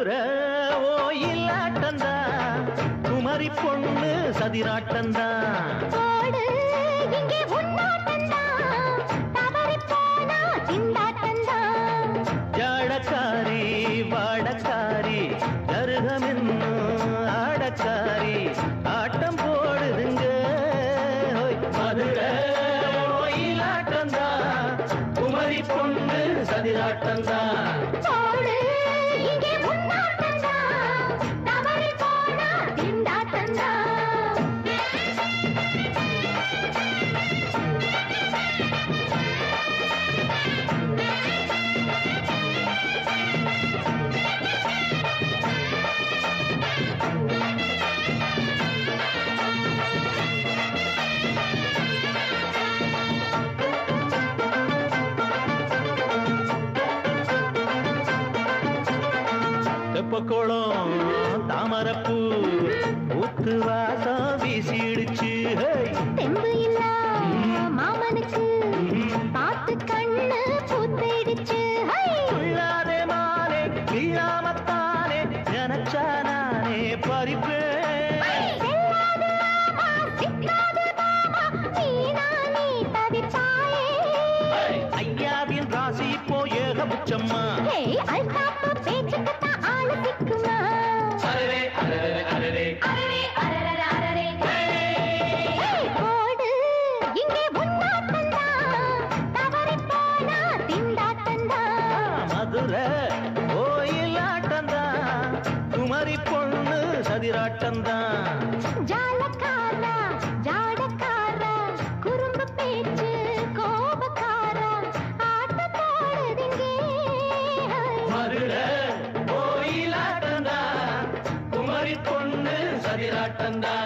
மதுரை ஓயிலாட்டந்தா குமரி பொண்ணு சதிராட்டந்தா ஜாடக்காரி வாடக்காரி ஜருகமென்னு ஆடக்காரி ஆட்டம் போடுதுங்க மதுரை ஓயிலாட்டந்தா குமரி பொண்ணு சதிராட்டந்தா தெப்பக்குளம் தாமரப்பூ ஊத்து வாசம் வீசிடுச்சு தெம்பு இல்ல மாமனுக்கு பார்த்து கண்ணு பூத்திடுச்சு உள்ளாதே மானே இல்லாமத்தானே நினைச்சா நானே பறிப்பேன் ஐயாவின் ராசி இப்போ ஏகபட்சம்மா மதுரை ஓயிலாட்டந்தா குமரி பொண்ணு சதிராட்டந்தா ஜாலக்காரா ஜாடக்காரா குறும்பு பேச்சு கோபக்காரா ஆட்ட போடுதிங்க மதுரை ஓயிலாட்டந்தா குமரி பொண்ணு சதிராட்டந்தா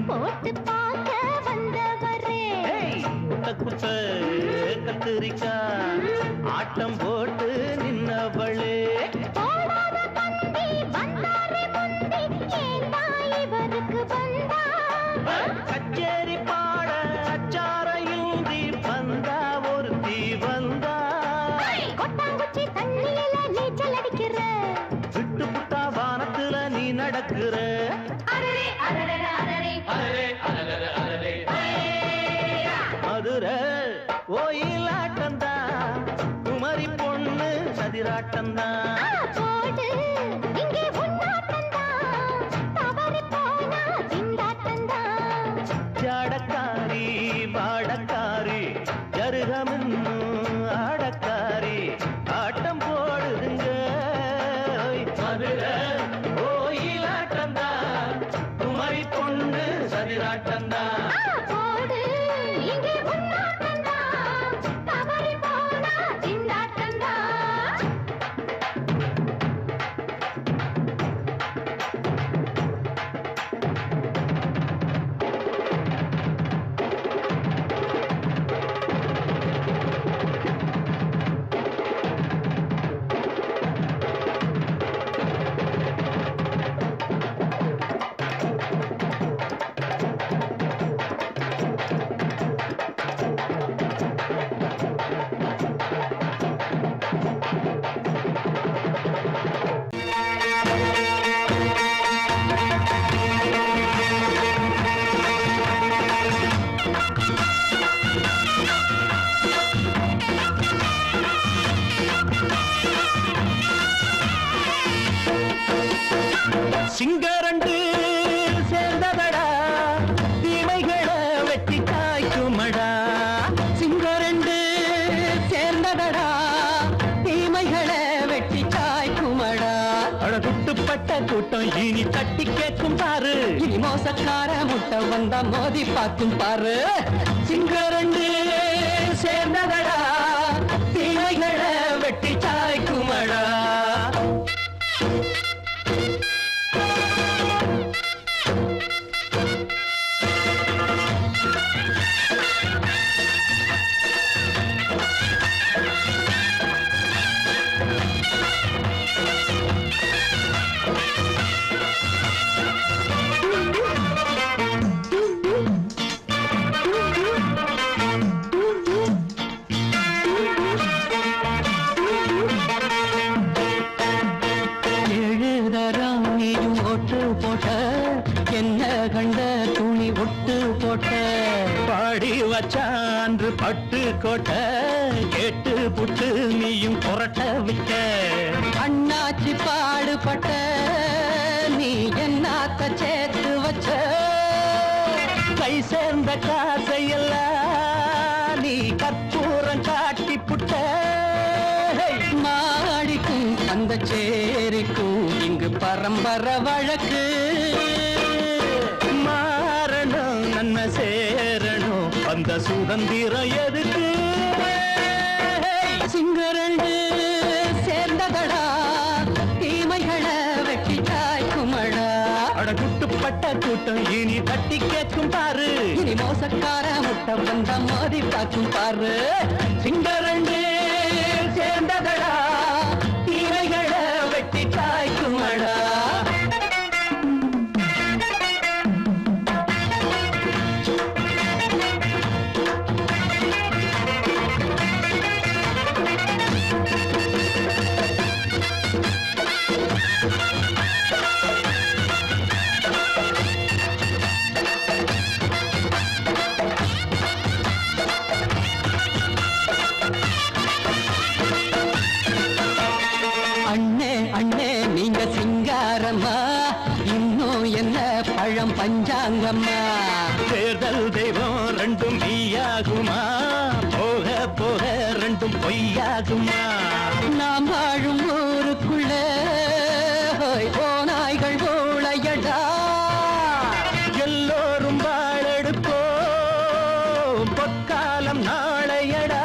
போட்டு பார்க்க வந்தவரே குத்த கத்திரிக்கா ஆட்டம் போட்டு நின்னவளே போடாத பந்தி வந்தாரே முந்தி ஏண்டா இவருக்கு வந்தா கச்சேரி பாட அச்சாரையுந்தி வந்தா ஒருத்தி வந்தா கொட்டாங்குச்சி தண்ணியில நீச்சல் அடிக்கிற விட்டு புட்டா வானத்துல நீ நடக்கிற மதுரை ஓயிலாட்டந்தா குமரி பொண்ணு சதிராட்டந்தா ஜாடக்காரி வாடக்காரி ஜருகமென்னு ஆடக்காரி ஆட்டம் போடுதுங்க மதுரை ஓயிலாட்டந்தா குமரி பொண்ணு சதிராட்டந்தா சிங்கரண்டு சேர்ந்ததடா தீமைகளை வெட்டி காய்க்குமடா சிங்கரண்டு சேர்ந்ததடா தீமைகளை வெட்டி காய்க்குமடா அழகுட்டுப்பட்ட கூட்டம் இனி தட்டி கேட்கும் பாரு இனி மோசக்கார முட்டை வந்தா மோதி பார்க்கும் பாரு சிங்கரண்டு சேர்ந்ததடா மச்சான்று பட்டு கோட்டை கேட்டு புட்டு நீயும் புரட்ட விட்ட அண்ணாச்சி பாடுபட்ட நீ என்னாத்த சேர்த்து வச்ச கை சேர்ந்த காசையெல்லாம் நீ கற்பூரம் காட்டி புட்ட மாடிக்கும் அந்த சேரிக்கும் இங்கு பரம்பரை வழக்கு மாறணும் நன்மை சேரணும் அந்த சுதந்திரம் எதுக்கு சிங்கரண்டு சேர்ந்ததடா தீமைகளை வெட்டி காய்க்குமடா அடகுட்டுப்பட்ட கூட்டம் இனி தட்டி கேட்கும் பாரு இனி மோசக்கார முட்டை வந்த மோதி பார்க்கும் பாரு சிங்கரண்டு சேர்ந்ததடா தீமைகளை வெட்டி காய்க்குமடா அண்ணே அண்ணே நீங்க சிங்காரம்மா இன்னும் என்ன பழம் பஞ்சாங்கம்மா தேர்தல் தெய்வம் ரெண்டும் மெய்யாகுமா போக போக ரெண்டும் பொய்யாகுமா நாம் வாழும் ஊருக்குள்ள ஓநாய்கள் ஊழையடா எல்லோரும் வாழெடுப்போம் பொற்காலம் நாளையடா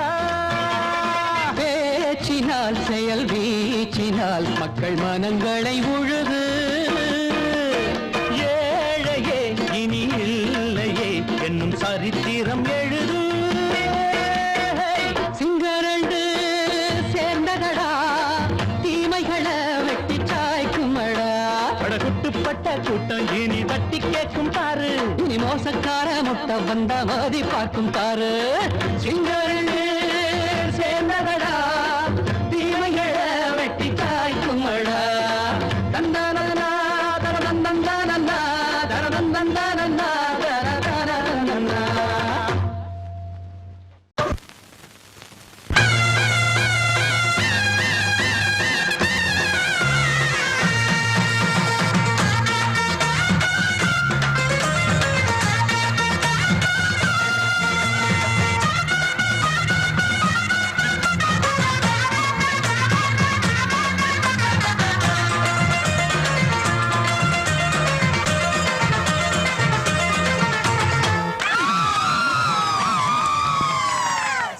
பேச்சினால் செயல் வீச்சினால் மக்கள் மனங்களை உழுது ஏழையே இனி இல்லையே என்னும் சரித்திரம் எழுது சிங்கரண்டு சேர்ந்ததடா தீமைகளை வெட்டி சாய்க்குமடா படகுட்டுப்பட்ட கூட்டம் இனி தட்டி கேட்கும் பாரு இனி மோசக்கார முட்டை வந்த மோதி பார்க்கும் பாரு சிங்கரண்டு சேர்ந்ததடா தீமைகளை வெட்டி காய்க்குமடா தந்தனனா தரதந்தந்தனனா தரதந்தந்தனனா தரதந்தனனா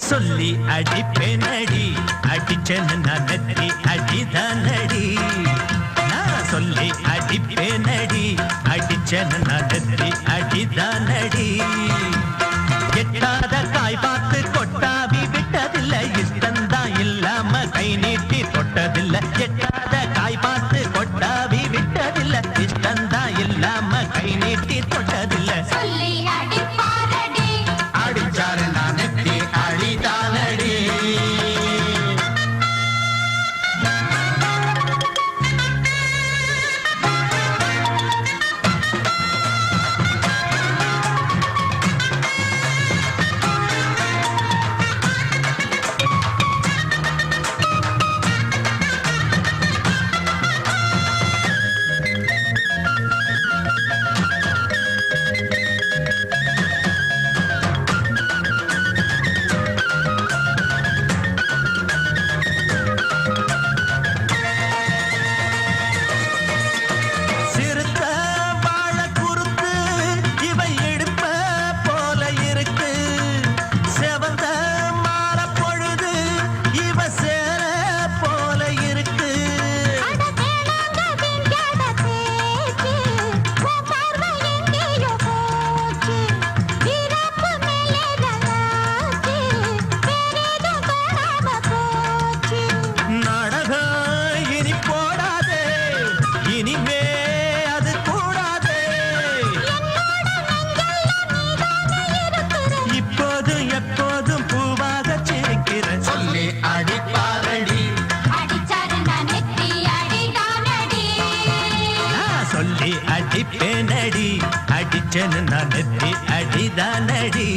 சொல்லி அடிப்பேனடி அடிச்சேன்னு நான் நெத்தி அடிதானடி நான் சொல்லி அடிப்பேனடி அடிச்சேன்னு நான் நெத்தி அடிதானடி எட்டாத காய் பார்த்து கொட்டாவி விட்டதில்லை இஷ்டந்தான் இல்லாம கை நீட்டி தொட்டதில்லை எட்டாத காய் பார்த்து கொட்டாவி விட்டதில்லை இஷ்டந்தான் இல்லாம கை நீட்டி தொட்டதில்லை சொல்லி அடிப்பாரடி அடிச்சாரு நான் நெத்தி அடிதானடி அடிப்பேனடி அடிச்சேன்னு நான் நெத்தி அடிதானடி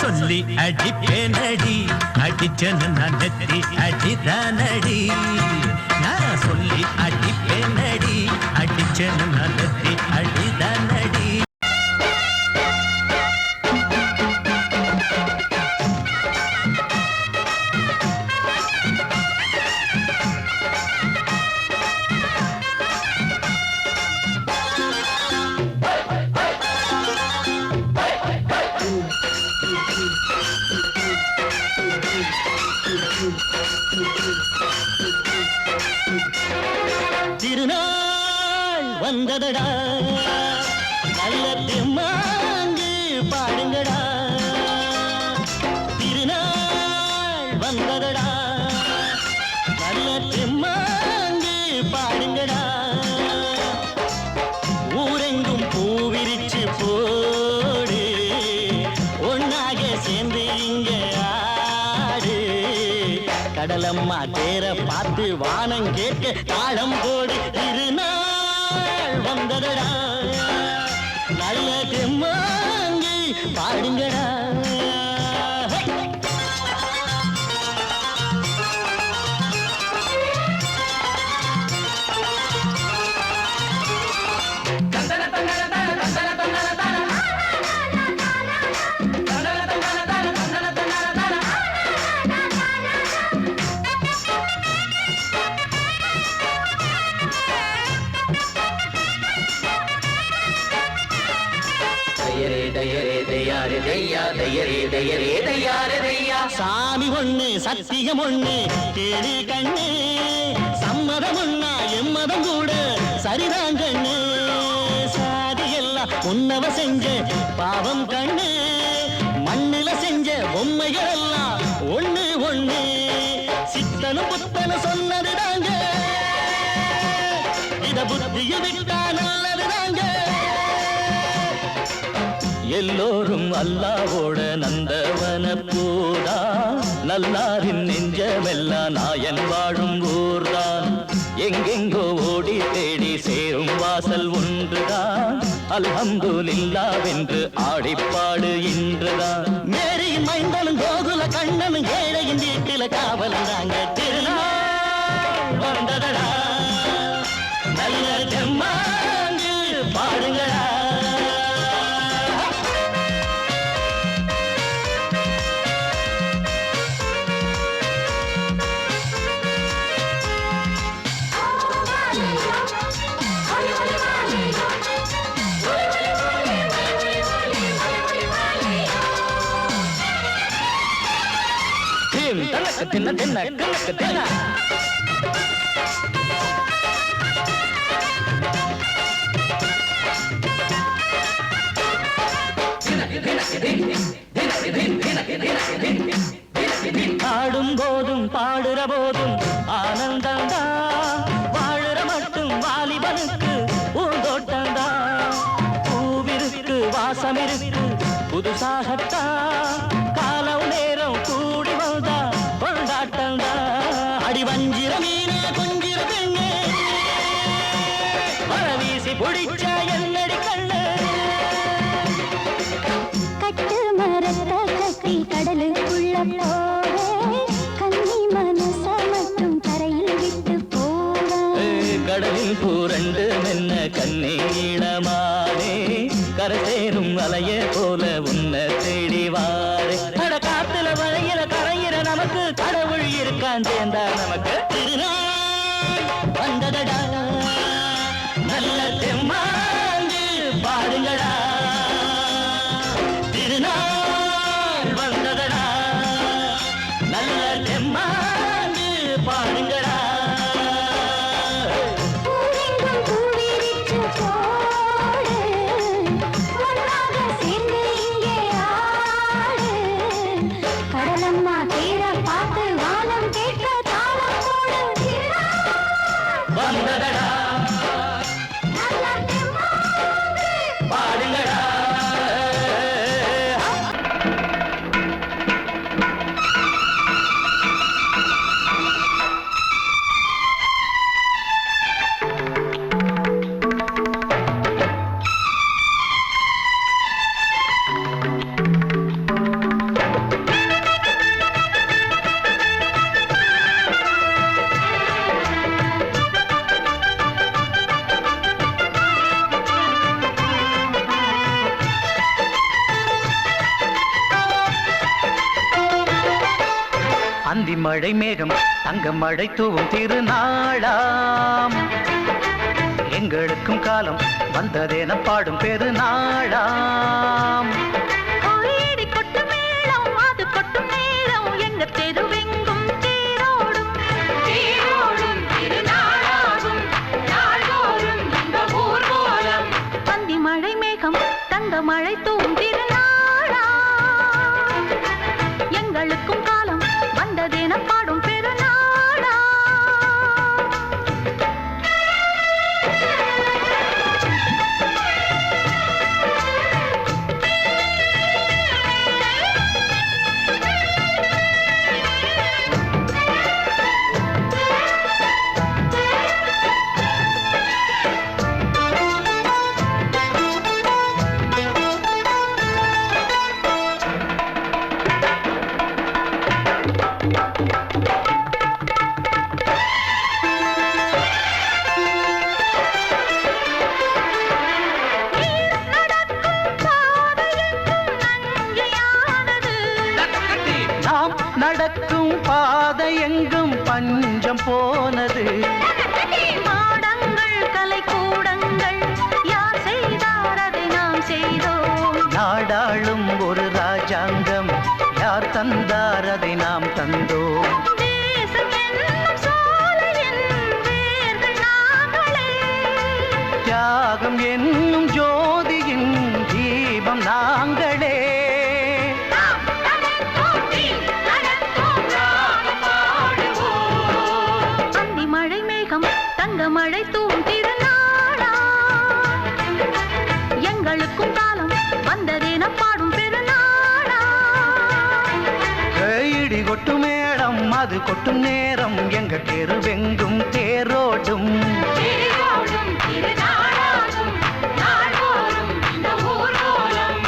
சொல்லி அடிப்பேனடி அடிச்சனு நான் நெத்தி அடிதானடி நான் சொல்லி அடிப்பேனடி அடிச்சனு நான் நெத்தி அடிதானடி திருநாள் வந்ததடா நல்ல திருமாங்கு பாடுங்கடா திருநாள் வந்ததடா நல்ல திருமாங்கு பாடுங்கடா ஊரெங்கும் பூவிரிச்சு போடு ஒன்னாக சேர்ந்து இங்க ஆடு கடலம்மா தேர பார்த்து வானம் கேட்க தாளம் போடு திருநாள் வந்ததடா நல்ல தெம்மாங்கி பாடுங்கடா சாமி ஒண்ணு சத்தியம் ஒண்ணு கேளு கண்ணு சம்மதம் ஒண்ணா எம்மதம் கூட சரிதான் கண்ணு சாதி எல்லாம் உன்னவ செஞ்ச பாவம் கண்ணு மண்ணில செஞ்ச பொம்மைகள் எல்லாம் ஒண்ணு ஒண்ணு சித்தனும் புத்தனும் சொன்னதுதாங்க இத புத்திய விட்டா நல்லதுதாங்க எல்லோரும் அல்லாவோட நந்தவன பூதா நல்லாரின் நெஞ்சமெல்லாம் நாயன் வாழும் ஊர்தான் எங்கெங்கோ ஓடி தேடி சேரும் வாசல் ஒன்றுதான் அல்ஹம்துலில்லாஹ்வென்று ஆடிப்பாடு இன்றுதான் மேரியின் மைந்தனும் கோகுல கண்ணனும் ஏழையின் வீட்டில காவலந்தாங்க திருநாள் வந்ததடா நல்ல தெம்மாங்கு பாடுங்களா தின்ன தின்ன கணக்கு தின்ன ஆடும் போதும் பாடுற போதும் ஆனந்தம் தான் வாழுற மட்டும் வாலிபனுக்கு பூந்தோட்டம்தான் பூவிருக்கு வாசம் இருக்கு புதுசாகத்தான் காலம் நேரம் கூடி வந்தா கொண்டாட்டம்தான் அடி வஞ்சிர மீனே கொஞ்சிர பெண்ணே வரவீசி பிடிச்ச என்னடி கண்ணு கட்டு மரத்த கட்டி கடலுக்குள்ள போவே கன்னி மனச மட்டும் கரையில் விட்டு போவே கடலில் பூரண்டு மென்ன கண்ணீடமானே கரை சேரும் அலைய போல உன்னை தேடி வாரே அட காத்துல வளையில கரையிற நமக்கு கடவுள் இருக்கான் சேர்ந்தா நமக்கு திருநாள் வந்ததடா நல்ல தெம்மாங்கு பாடுங்கடா திருநாள் வந்ததடா அந்தி மழை மேகம் தங்க மழை தூவும் திருநாளாம் எங்களுக்கும் காலம் வந்ததென பாடும் பெருநாளாம் கொட்டும் மேளம் அது கொட்டும் நேரம் எங்க தெருவெங்கும் தேரோடும் தேரோடும் திருநாளாகும் நாள்தோறும் இந்த ஊர்வலம் அந்தி மழை மேகம் தங்க மழை தூவும் திருநாளா எங்களுக்கும் காலம் வந்ததென பாடும் பெருநாளா நடக்கும் பாதை எங்கும் பஞ்சம் போனது மாடங்கள் கலை கூடங்கள் யார் செய்தார் அதை நாம் செய்தோம் நாடாளும் ஒரு ராஜாங்கம் யார் தந்தார் அதை நாம் தந்தோம் தேசம் என்னும் சோலையின் வேர்கள் நாங்களே தியாகம் என்னும் ஜோதியின் தீபம் நாங்களே தங்க மழை தூவும் திருநாளா எங்களுக்கும் காலம் வந்ததென பாடும் பெருநாளா இடி கொட்டும் மேளம் அது கொட்டும் நேரம் எங்க தெருவெங்கும் தேரோடும் தேரோடும் திருநாளாகும் நாள்தோறும் இந்த ஊர்வலம்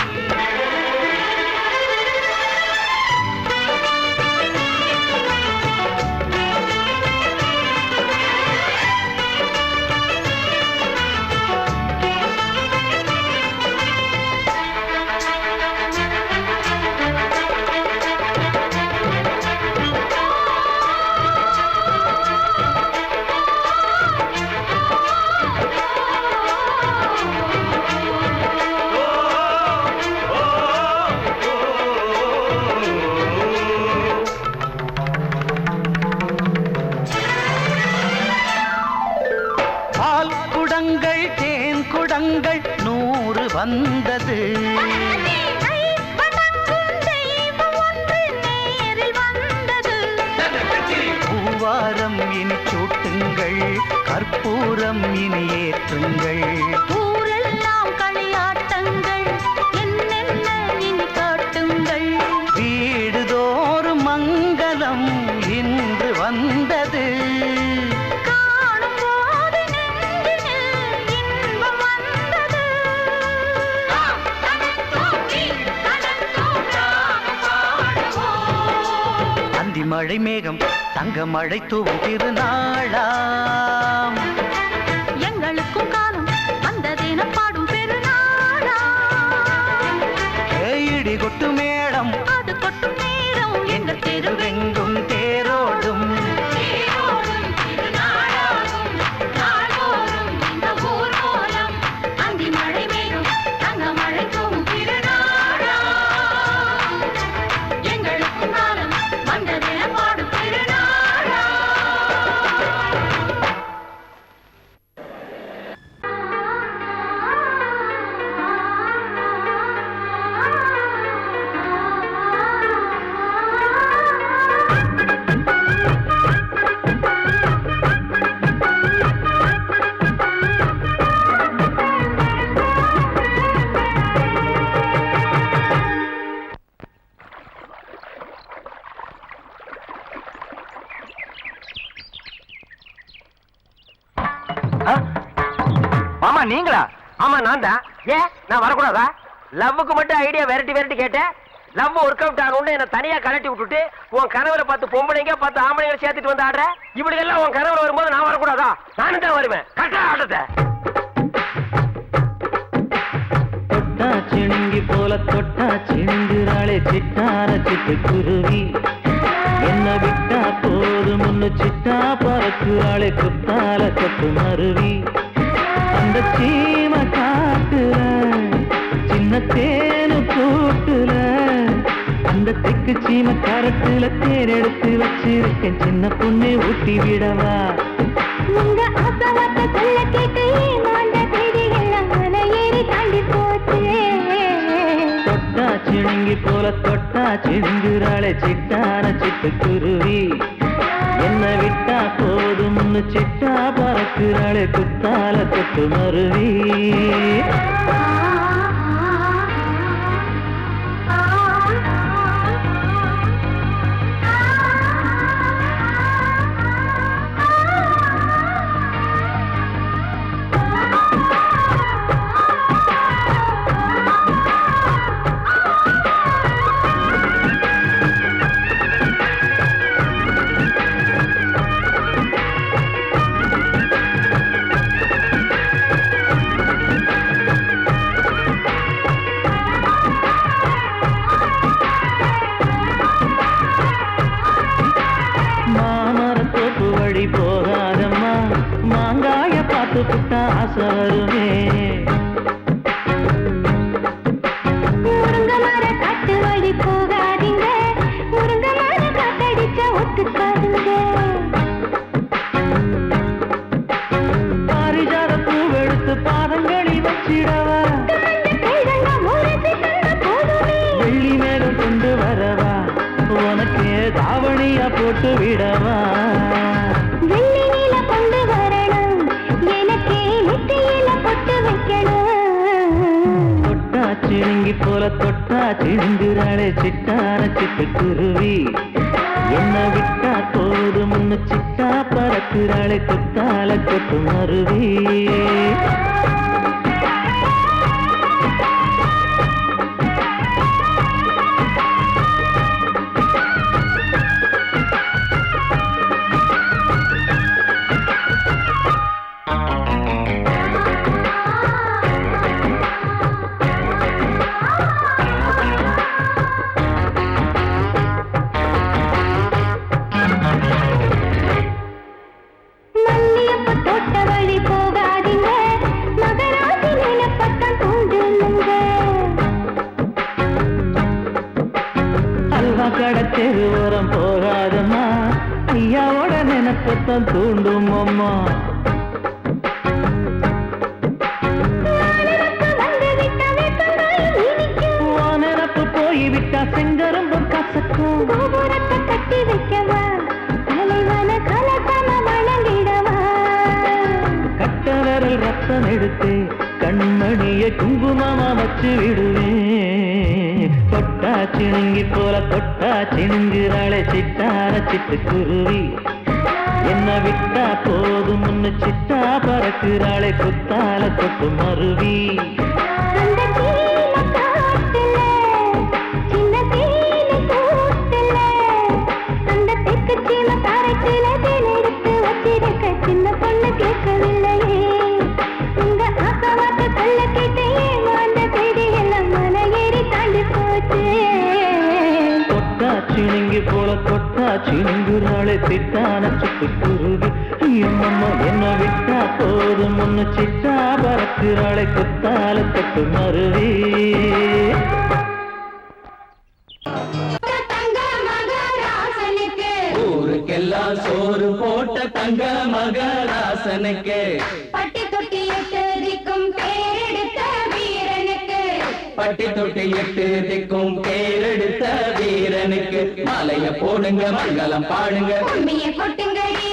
குடங்கள் 100 வந்தது பூவாரம் இனி சூட்டுங்கள் கற்பூரம் இனி ஏற்றுங்கள் ஊரெல்லாம் களியாட்டங்கள் என்னென்ன இனி காட்டுங்கள் வீடுதோறும் மங்களம் இன்று வந்தது மழை மேகம் தங்க மழை தூவும் திருநாளாம் எங்களுக்கும் காலம் வந்ததென பாடும் பெருநாளா இடி கொட்டு மேளம் அது கொட்டும் நேரம் எங்கள் தெருவெங்கும் தேரோடும் தேரோடும் திருநாளாகும் நாள்தோறும் இந்த ஊர்வலம் அந்தி மழை மேகம் தங்க மழை தூவும் திருநாளா எங்களுக்கும் காலம் வந்ததென பாடும் பெருநாளா மாமா நீங்களா? ஆமா நான் தான். ஏன் நான் வரக்கூடாதா? லவ்வுக்கு மட்டும் ஐடியா விரட்டி கேட்டேன். லவ் ஒர்க் அவுட் ஆகணும்னு என்ன தனியா கலட்டி விட்டுட்டு உன் கனவுல பார்த்து பொம்பளைங்க பார்த்து ஆம்பளைங்களை சேர்த்துட்டு வந்து ஆடுற. இப்படி எல்லாம் உன் கனவுல வரும்போது நான் வரக்கூடாதா? நானும் தான் வருவேன். கரெக்டா ஆட்டத்தை தொட்டா சிணுங்கி போல தொட்டா சிணுங்குறாளே சிட்டார சிட்டு குருவி என்ன என்ன விட்டா போதும் முன்னு சிட்டா பறக்குறாளே குத்தால கொத்து மருவி அந்த சீம காட்டுல சின்ன தேனு கூட்டுல அந்த தெக்கு சீம கரட்டுல தேர் எடுத்து வச்சிருக்கேன் சின்ன பொண்ணு ஊட்டி விடவா உங்க ஆசவாத்த சொல்ல கேட்டு ஏமாந்த தேதி எல்லாம் மன ஏறி தாண்டி போச்சு தொட்டா சிணுங்கி போல தொட்டா சிணுங்குறாளே சிட்டான சிட்டுக்குருவி என்ன விட்டா போதும்னு சிட்டா பறக்குறாளே குத்தால கொத்து மருவி போகாதம்மா மாங்காய பார்த்து புட்டா ஆசை வருமே முருங்க மர காட்டு வழி போகாதீங்க முருங்க மர காத்தடிச்ச ஒத்துக்காதுங்க பாரிஜாத பூவெடுத்து பாதங்களில் வச்சிடவா வெள்ளி மேகம் கொண்டு வரவா உனக்கு தாவணியா போட்டு விடவா வெள்ளி நீல கொண்டு வரணும் எனக்கே நெத்தியில பொட்டு வைக்கணும் தொட்டா சிணுங்கி போல தொட்டா சிணுங்குறாளே சிட்டான சிட்டுக்குருவி என்ன விட்டா போதும் முன்னு சிட்டா பறக்குறாளே குத்தால கொத்து மருவி கடத்தெரு ஓரம் போகாதம்மா ஐயாவோட நினைப்பத்தான் தூண்டும் அம்மா நினப்பு போய்விட்டா செங்கரும்பு கசக்கும் கட்டி வைக்கவா தலைவன கலசம வணங்கிடவா கட்ட விரல் ரத்தம் எடுத்து கண்மணிய குங்குமமா வச்சு விடுவேன் தொட்டா சிணுங்கி போல தொட்டா சிணுங்குறாளே சிட்டான சிட்டுக்குருவி என்ன விட்டா போதும் முன்னு சிட்டா பறக்குறாளே குத்தால கொத்து மருவி சின்ன பொண்ணு கேட்கவில்லையே உங்க ஆசவாத்த சொல்ல கேட்டு ஏமாந்த தேதி எல்லாம் மன ஏறி தாண்டி போச்சு தொட்டா சிணுங்கி போல தொட்டா சிணுங்குறாளே சிட்டான சிட்டுக்குருவி அம்மம்மா என்ன விட்டா போதும் முன்னு சிட்டா பறக்குறாளே குத்தால கொத்து மருவி ஊருக்கெல்லாம் சோறு போட்ட தங்க மகராசனுக்கு பட்டி தொட்டி எட்டு திக்கும் பேரெடுத்த வீரனுக்கு பட்டி தொட்டி எட்டு திக்கும் பேரெடுத்த வீரனுக்கு மாலைய போடுங்க மங்களம் பாடுங்க உண்மைய கொட்டுங்கடி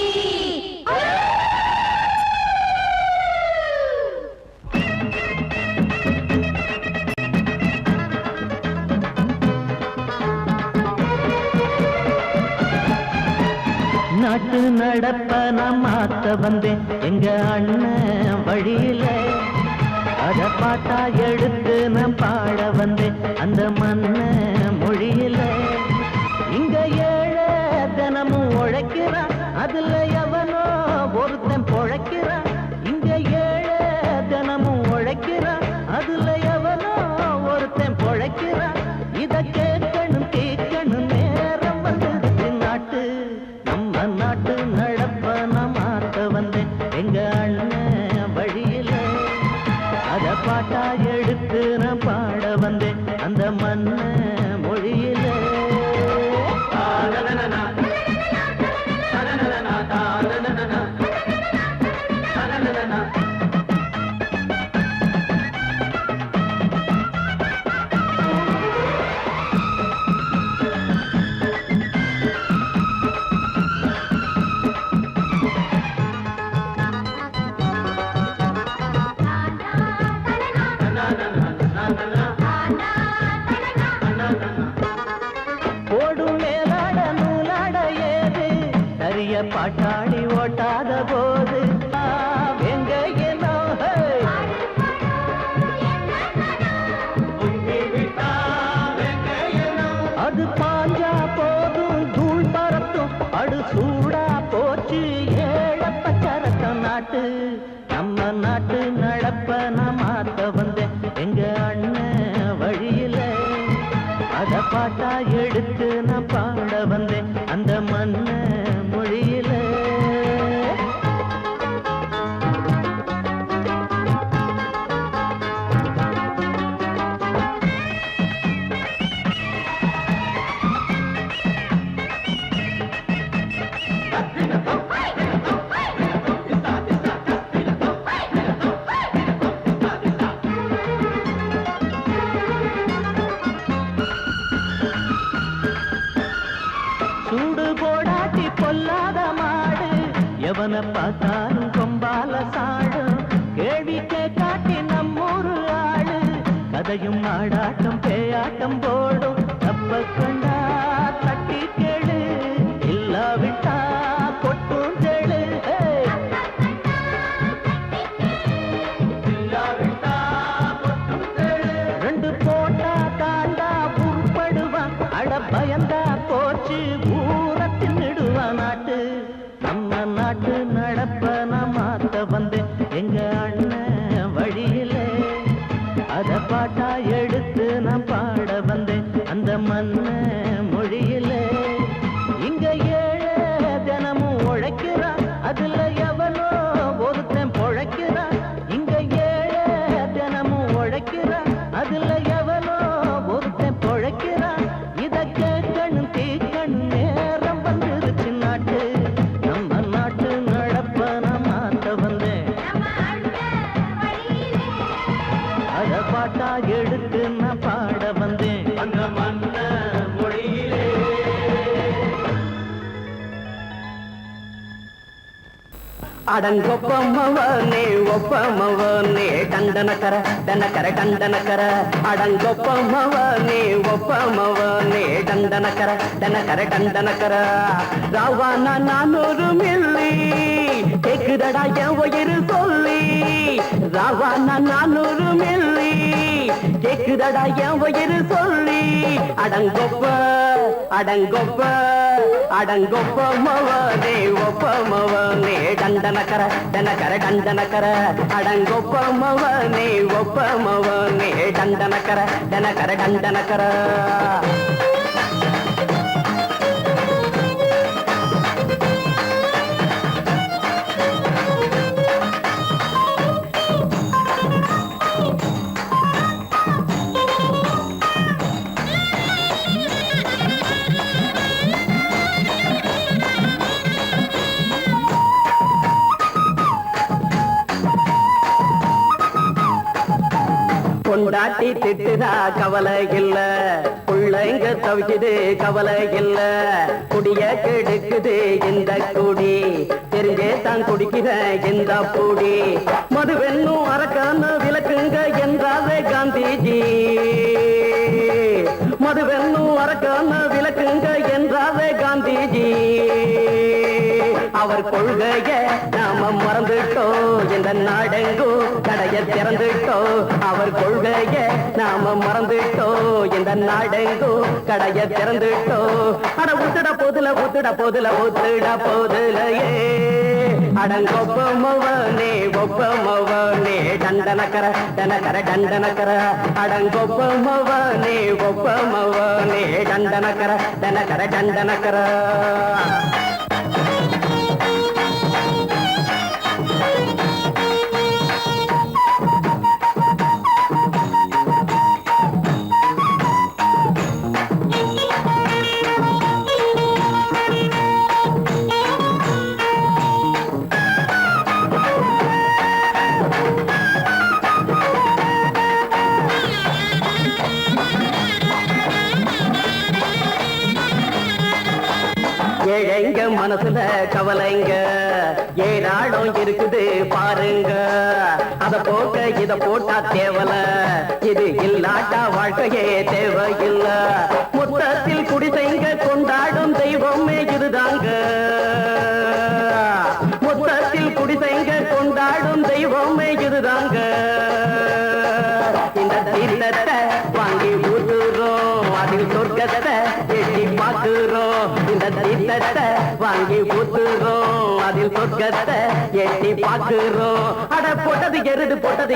நாட்டு நடப்ப நான் மாத்த வந்தேன் எங்க அண்ணன் வழியில அத பாட்டா எடுத்து நான் பாட வந்தேன் அந்த மண்ண மொழியில இங்க ஏழை தினமும் உழைக்கிறான் அதுல எவனோ ஒருத்தன் பொழைக்கிறான் இங்க ஏழை தினமும் உழைக்கிறான் அதுல எவனோ ஒருத்தன் பொழைக்கிறான் இத கேட்கணும் கேட்கணும் நேரம் வந்துடுச்சு நாட்டு வண்டிய பாட்டாளி ஓட்டாத போது எங்க அது பாஞ்சா போதும் தூள் பறத்தும் அடு சூடா போச்சு ஏழப்ப சரத்த நாட்டு நம்ம நாட்டு நடப்ப நான் மாத்த வந்தேன் எங்க அண்ணன் வழியில அத பாட்டா எடுத்து நான் பாட வந்தேன் அந்த மண்ண மொழியில சூடு போடாட்டி பொல்லாத மாடு எவனை பார்த்தாலும் கொம்பால சாடும் கேள்வி காட்டி நம்மூரு ஆடு கதையும் ஆடாட்டம் பேயாட்டம் போடும் தப்ப கண்டா தட்டி கேளு இல்லாவிட்டா கொட்டும் கேளு ரெண்டு போட்டா தாண்டா உருப்படுவான் அட பயந்தா போச்சு ஊரத்தின் நெடுவா நாட்டு நம்ம நாட்டு நடப்ப நான் மாத்த வந்தேன் எங்க அண்ணன் வழியில அத பாட்டா எடுத்து நான் பாட வந்தேன் அந்த மண்ண மொழியில இங்க ஏழை தினமும் உழைக்கிறான் அதுல எவனோ ஒருத்தன் பொழைக்கிறான் இங்க ஏழை தினமும் உழைக்கிறான் அதுல எவனோ ஒருத்தன் பொழைக்கிறான் இத கேட்கணும் தீக்கணும் நேரம் வந்துருச்சு நாட்டு நம்ம நாட்டு நடப்ப நான் மாத்த வந்தேன் அத பாட்டா எடுத்து நான் பாட வந்தேன் அந்த மண்ண மொழியிலே அடங்கொப்பமவனே ஒப்பமவனே டண்டனக்கர டனக்கர டண்டனக்கர அடங்கொப்பமவனே ஒப்பமவனே டண்டனக்கர டனக்கர டண்டனக்கர ராவானா 400 மில்லி கேக்குதடா என் உயிர் சொல்லி ராவானா 400 மில்லி கேக்குதடா என் உயிர் சொல்லி அடங்கொப்ப அடங்கொப்ப அடங்கொப்பமவனே ஒப்பமவனே டண்டனக்கர டனக்கர டண்டனக்கர அடங்கொப்பமவனே ஒப்பமவனே டண்டனக்கர டனக்கர டண்டனக்கர கொண்டாட்டி திட்டுதா கவலை இல்ல பிள்ளைங்க தவிக்குது கவலை இல்ல குடிய கெடுக்குது இந்த குடி தெரிஞ்சே தான் குடிக்கிற இந்த பூடி மதுவென்னும் அரக்கான விளக்குங்க என்றாரே காந்திஜி மதுவென்னும் அரக்கான விளக்குங்க என்றாரே காந்திஜி அவர் கொள்கைய நாம மறந்துட்டோம் இந்த நாடெங்கும் கடைய திறந்துட்டோம் அவர் கொள்கைய நாம மறந்துட்டோம் இந்த நாடெங்கும் கடைய திறந்துட்டோம் அட ஊத்துட போதுல ஊத்துட போதுல ஊத்துட போதுலையே அடங்கொப்பமவனே ஒப்பமவனே டண்டனக்கர டனக்கர டண்டனக்கர அடங்கொப்பமவனே ஒப்பமவனே டண்டனக்கர டனக்கர டண்டனக்கர ஏழைங்க மனசுல கவலைங்க ஏராளம் இருக்குது பாருங்க அத போக்க இத போட்டா தேவல இது இல்லாட்டா வாழ்க்கையே தேவையில்ல மொத்தத்தில் குடிசைங்க கொண்டாடும் தெய்வமே இதுதாங்க பாக்குறோம் இந்த தீர்த்தத்தை வாங்கி ஊத்துறோம் அதில் சொர்க்கத்தை எட்டி பாக்குறோம் அட போட்டது எருது போட்டது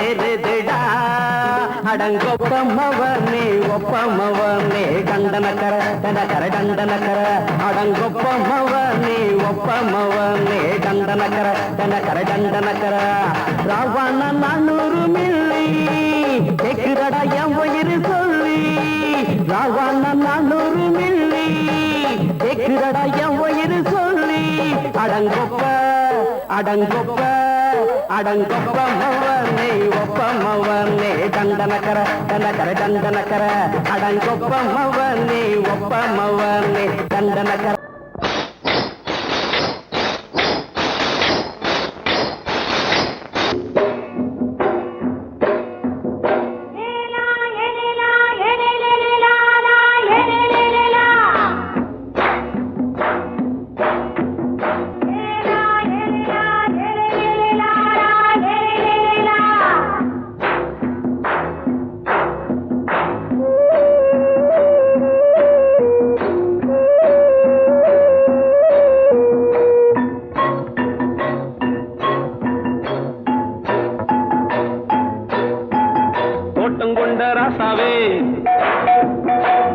எருதுடா அடங்கொப்பமவனே ஒப்பமவனே டண்டனக்கர டண்டனக்கர அடங்கொப்பமவனே ஒப்பமவனே டண்டனக்கர ராவண 400 மில்லி கேக்குறடா என் உயிர் சொல்லி ராவண 400 மில்லி கேக்குறடா என் உயிர் சொல்லி அடங்கொப்பமவனே ஒப்பமவனே டண்டனக்கர அடங்கொப்பமவனே ஒப்பமவனே டண்டனக்கர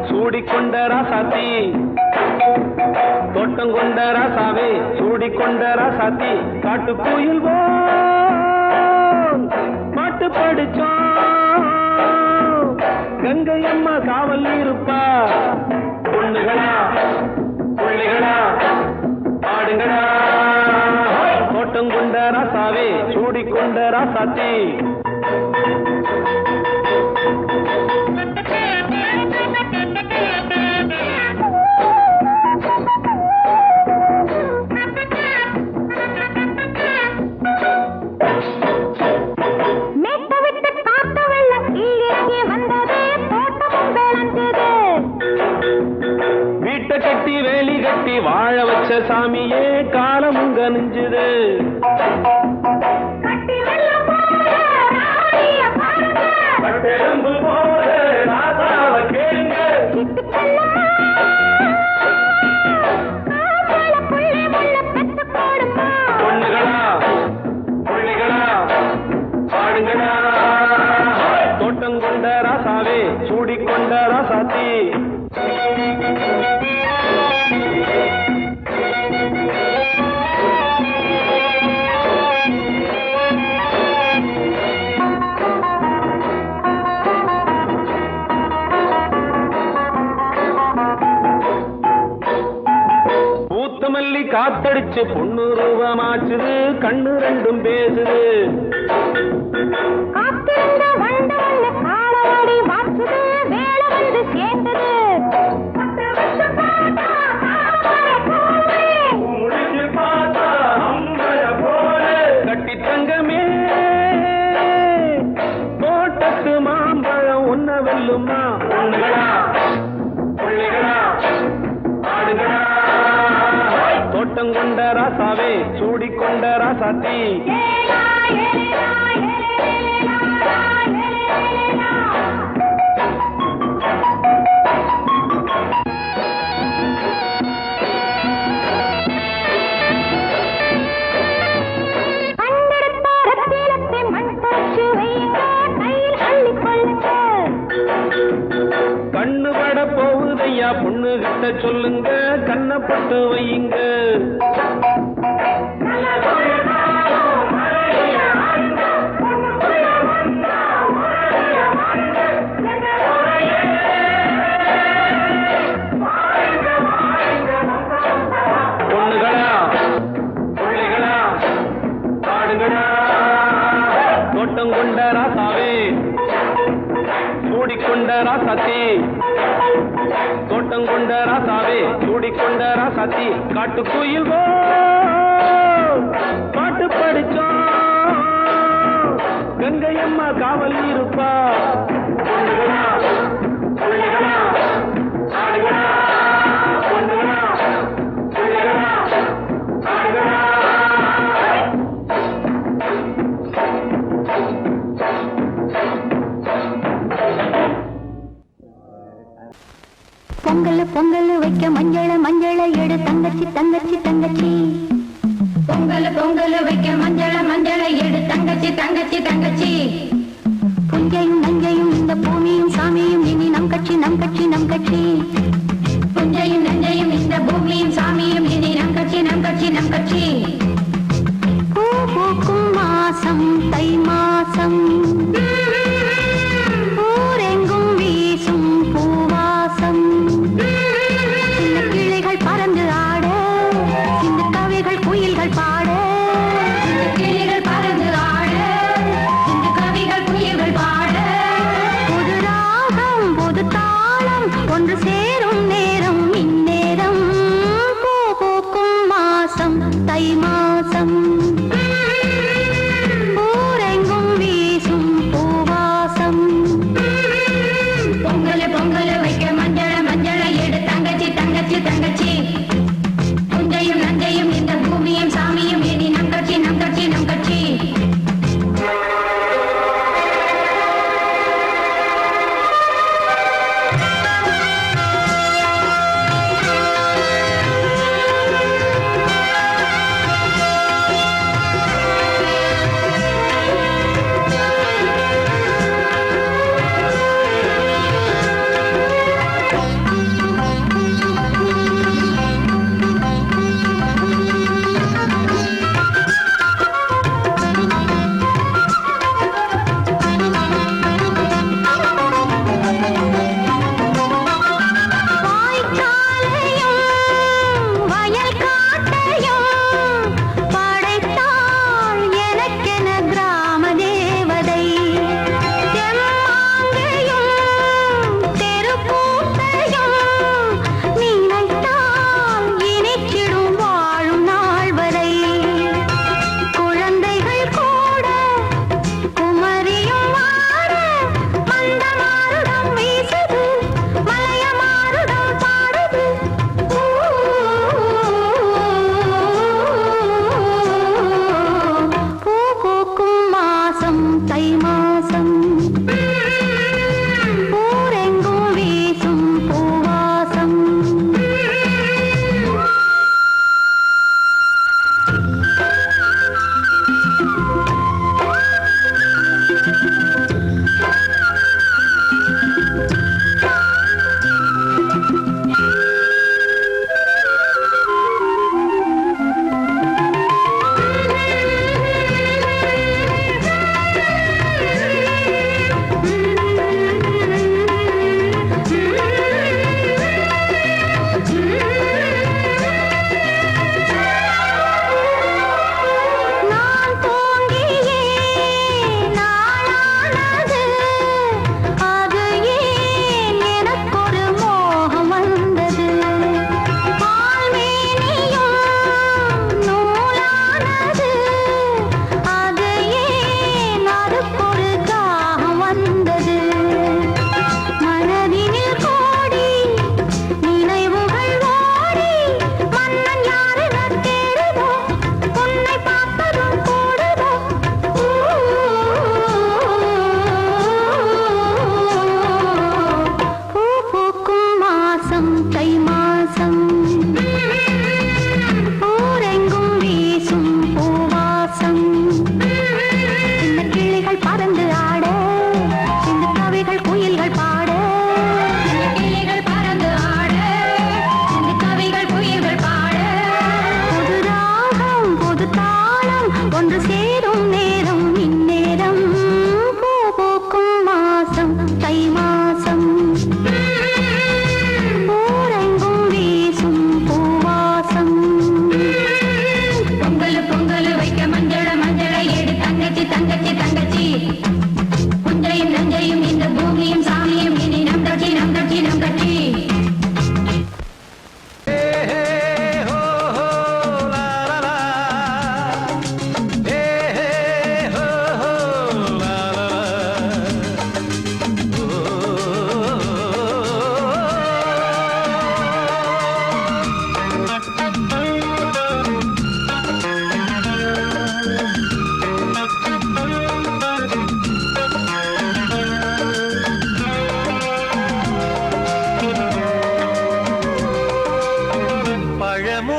சூடிக்கொண்ட ராசாத்தி தோட்டம் கொண்ட ராசாவே சூடிக்கொண்ட ராசாத்தி காட்டு கோயில் பாட்டு படிச்சோம் கங்கை அம்மா காவல் இருப்பா பொண்ணுகளா பிள்ளைகளா ஆடுங்களா தோட்டம் கொண்ட ராசாவே சூடிக்கொண்ட ராசாத்தி கட்டி வேலி கட்டி வாழ வச்ச சாமியே காலமுங்க நெஞ்சுது பொண்ணுகளா பிள்ளைகளா பாடுங்களா தோட்டம் கொண்ட ராசாவே சூடிக்கொண்ட ராசாத்தி மல்லி காத்தடிச்சு பொண்ணு ரூபமாச்சுது கண்ணு ரெண்டும் பேசுது கட்டி தங்கமே தோட்டத்து மாம்பழம் உன்ன வெல்லுமா பொண்ணுகளா பிள்ளைகளா ஆடுகளா தோட்டம் கொண்ட ராசாவே சூடிக்கொண்ட ராசாத்தி கண்ணு பட போகுதையா பொண்ணு கிட்ட சொல்லுங்க கண்ணப்பட்டு வையுங்க பொண்ணுகளா பிள்ளைகளா பாடுங்களா தோட்டம் கொண்ட ராசாவே சூடிக்கொண்ட ராசாத்தி தோட்டம் கொண்ட ராசாவே சூடிக்கொண்ட ராசாத்தி காட்டு கோயில் பாட்டு படிச்சோம் கங்கை அம்மா காவல் இருப்பா பொண்ணுகளா பிள்ளைகளா ஆடுகளா பொண்ணுகளா பிள்ளைகளா ஆடுகளா பொங்கல் பொங்கல் வைக்க மஞ்சள மஞ்சள எடு தங்கச்சி தங்கச்சி தங்கச்சி பொங்கல் பொங்கல் வைக்க மஞ்சள மஞ்சள எடு தங்கச்சி தங்கச்சி தங்கச்சி புஞ்சையும் நஞ்சையும் இந்த பூமியும் சாமியும் இனி நம் கட்சி நம் கட்சி நம் கட்சி புஞ்சையும் நஞ்சையும் இந்த பூமியும் சாமியும் இனி நம் கட்சி நம் கட்சி நம் கட்சி பூ பூக்கும் மாசம் தை மாசம் ஊரெங்கும் வீசும் பூவாசம் சின்ன கிளிகள் பறந்து ஆட சின்ன கவிகள் குயில்கள் பாட சின்ன கிளிகள் பறந்து ஆட சின்ன கவிகள் குயில்கள் பாட புது ராகம் புது தாளம் ஒன்று சேரும் நேரம் இந்நேரம் பூ பூக்கும் மாசம் தை மாசம்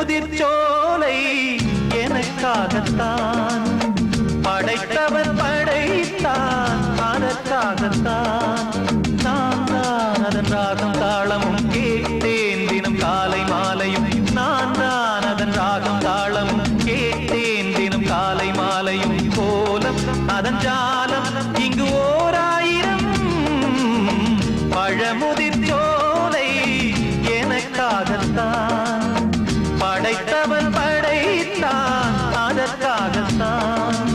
பழமுதிர்ச்சோலை எனக்காகத்தான் படைத்தவன் படைத்தான் அதற்காகத்தான் நான் தான் அதன் ராகம் தாளமும் கேட்டேன் தினம் காலை மாலையும் நான் தான் அதன் ராகம் தாளமும் கேட்டேன் தினம் காலை மாலையும் கோலம் அதன் ஜாலம் இங்கு ஓராயிரம் பழமுதிர்ச்சோலை எனக்காகத்தான் படைத்தவன் படைத்தான் அதற்காகத்தான்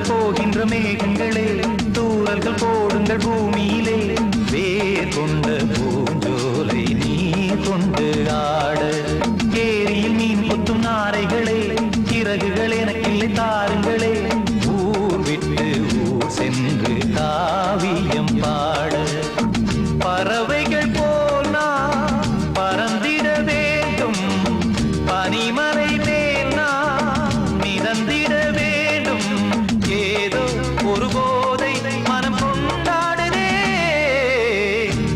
போகின்ற மேகங்களே தூரல்கள் போடுங்கள் பூமியிலே வேர் கொண்ட பூஞ்சோலை நீ கொண்டு ஆட ஏரியில் மீன் கொத்தும் நாரைகளே சிறகுகள் எனக்கில்லை தாருங்களே ஊர் விட்டு ஊர் சென்று காவியம் பாட பறவைகள் போல் நான் பறந்திட வேண்டும் பனிமலை மேல் நான் மிதந்திட வேண்டும் ஏதோ ஒரு போதை மனம் கொண்டாடுதே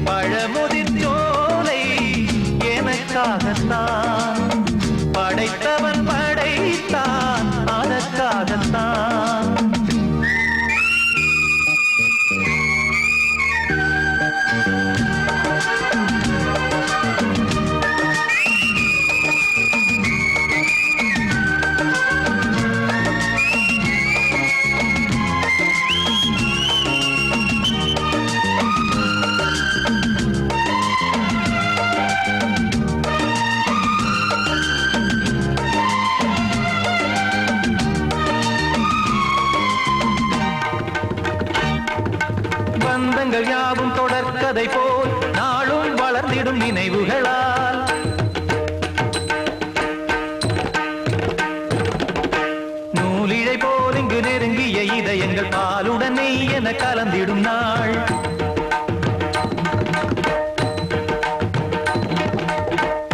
பழமுதிர்ச்சோலை எனக்காகத்தான் படைத்தவன் படைத்தான் அதற்காகத்தான் பந்தங்கள் யாவும் தொடர்கதை போல் நாளும் வளர்ந்திடும் நினைவுகளால் நூலிழை போல் இங்கு நெருங்கிய இதயங்கள் பாலுடன் நெய் என கலந்திடும் நாள்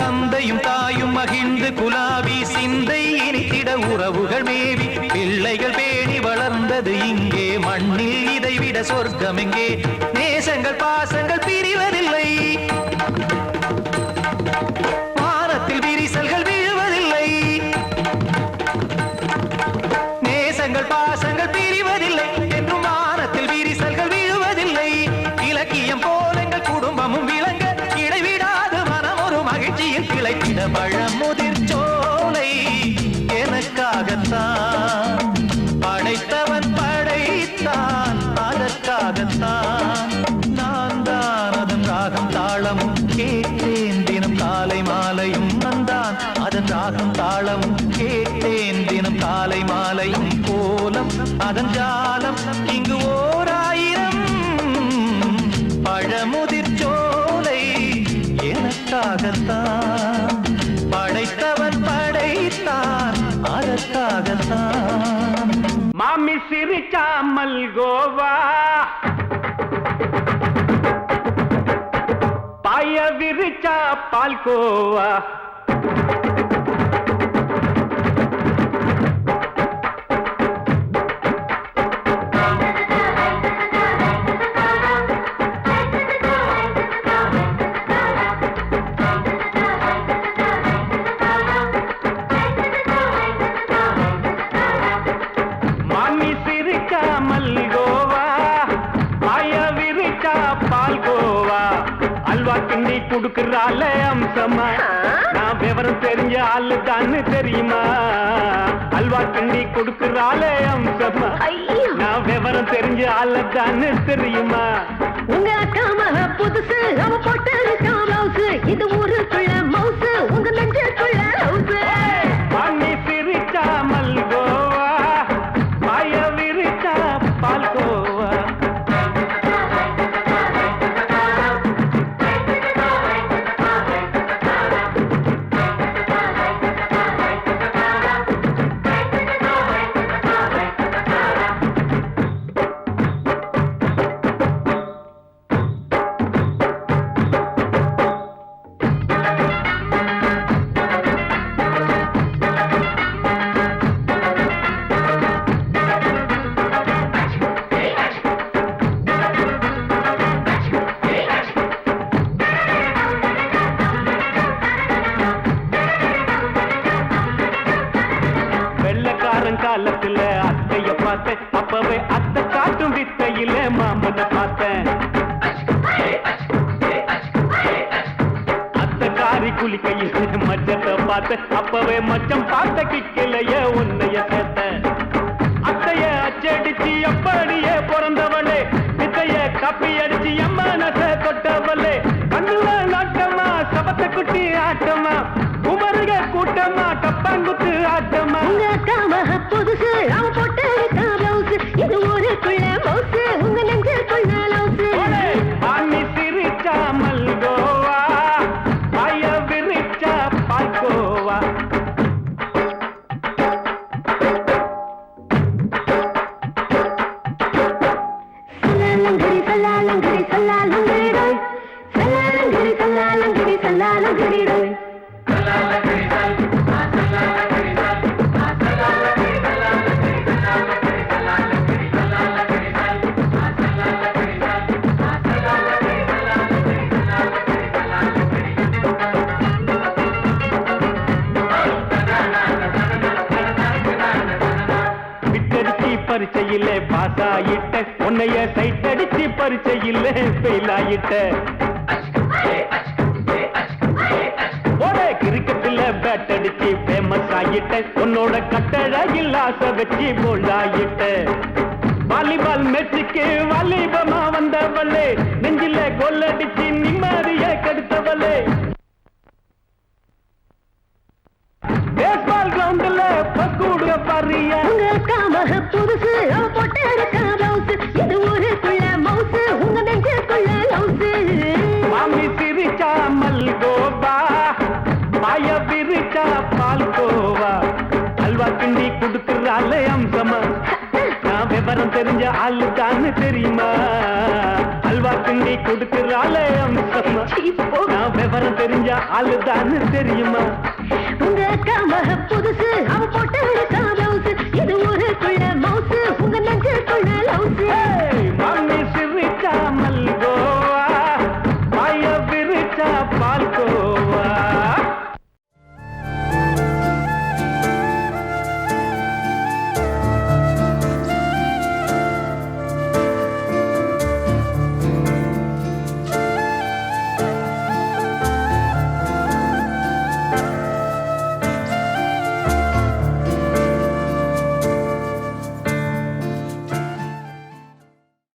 தந்தையும் தாயும் மகிழ்ந்து குலாவி சிந்தை இனித்திட உறவுகள் மேவி பிள்ளைகள் பேணி வளர்ந்தது இங்கே மண்ணில் இதைவிட சொர்க்கம் எங்கே நேசங்கள் பாசங்கள் பிரிவதில்லை வானத்தில் விரிசல்கள் விழுவதில்லை நேசங்கள் பாசங்கள் பிரிவதில்லை என்றும் வானத்தில் விரிசல்கள் விழுவதில்லை இலக்கியம் போல எங்கள் குடும்பமும் விளங்க இடைவிடாது மனம் ஒரு மகிழ்ச்சியில் கிளைத்திட பழமுதிர்ச்சோலை எனக்காகத்தான் படைத்தவன் படைத்தான் அதற்காகத்தான் நான் தான் அதன் ராகம் தாளமும் கேட்டேன் தினம் காலை மாலையும் நான் அதன் ராகம் தாளமும் கேட்டேன் தினம் காலை மாலையும் கோலம் அதன் ஜாலம் இங்கு ஓராயிரம் பழமுதிர்ச்சோலை எனக்காகத்தான் படைத்தவன் படைத்தான் அதற்காகத்தான் மாமி சிரிச்சா மல்கோவா பாய விரிச்சா பால்கோவா குடுக்கறால அம்சமா நான் விவரம் தெரிஞ்ச ஆளு தான்னு தெரியுமா அல்வா கிண்டி குடுக்கறால அம்சமா நான் விவரம் தெரிஞ்ச ஆளு தான்னு தெரியுமா உங்க அக்காம புதுசு அவ போட்டு காமௌசு இது ஊருக்குள்ள மவுசு உங்க நெஞ்சுக்குள்ள ஹவுசு பண்ணி சிரிச்சா மல்கோவா பாய விரிச்சா பால்கோவா குளிக்கையில் மச்சத்தை பார்த்த அப்பவே மச்சம் பார்த்த கிக்கலைய உன்னைய சேர்த்த அத்தைய அச்சடிச்சு அப்படியே பிறந்தவளே வித்தைய காப்பி அடிச்சு எம்மனச தொட்டவளே கண்ணுல நாட்டமா சபத்தை குட்டி ஆட்டமா குமருக கூட்டமா கப்பாங்குத்து ஆட்டமா உங்க காம புதுசு அவ போட்டு பிளவுஸ் இது ஊருக்குள்ள மவுசு உங்க நெஞ்சுக்குள்ள லவுசு ஆணி சிரிச்சா மல்கோவா பாய விரிச்சா பால்கோவா சல்லாலங்கடி சல்லாலங்கடி ரோய் சல்லாலங்கடி சல்லாலங்கடி சல்லாலங்கடி ரோய் பரிச்சையில பாசாயிட்ட உன்னைய சைட் அடிச்சு பரிச்சையில ஃபெயில் ஆயிட்ட கிரிக்கெட்ல பேட் அடிச்சு ஃபேமஸ் ஆயிட்ட உன்னோட கட்டழகில் ஆசை வச்சு போல்ட் ஆயிட்ட வாலிபால் மேட்சுக்கு வாலிபமா வந்தவளே நெஞ்சில கோல் அடிச்சு நிம்மதிய கெடுத்தவளே பேஸ்பால் கிரவுண்ட்ல பக்கூடுக பாரியா உங்க காம புதுசு அவ போட்டு பிளவுஸ் இது ஊருக்குள்ள மவுசு உங்க நெஞ்சுக்குள்ள லவுசு மாமி சிரிச்சா மல்கோவா பாய விரிச்சா பால்கோவா அல்வா கிண்டி குடுக்கறாளே அம்சமா நான் விவரம் தெரிஞ்ச ஆளு தான் தெரியுமா அல்வா கிண்டி குடுக்கறாளே அம்சமா நான் விவரம் தெரிஞ்ச ஆளு தான் தெரியுமா உங்க காம புதுசு அவ போட்டு பிளவுஸ் இது ஊருக்குள்ள மவுசு உங்க நெஞ்சுக்குள்ள லவுசு மாமி சிரிச்சா மல்கோவா பாய விரிச்சா பால்கோவா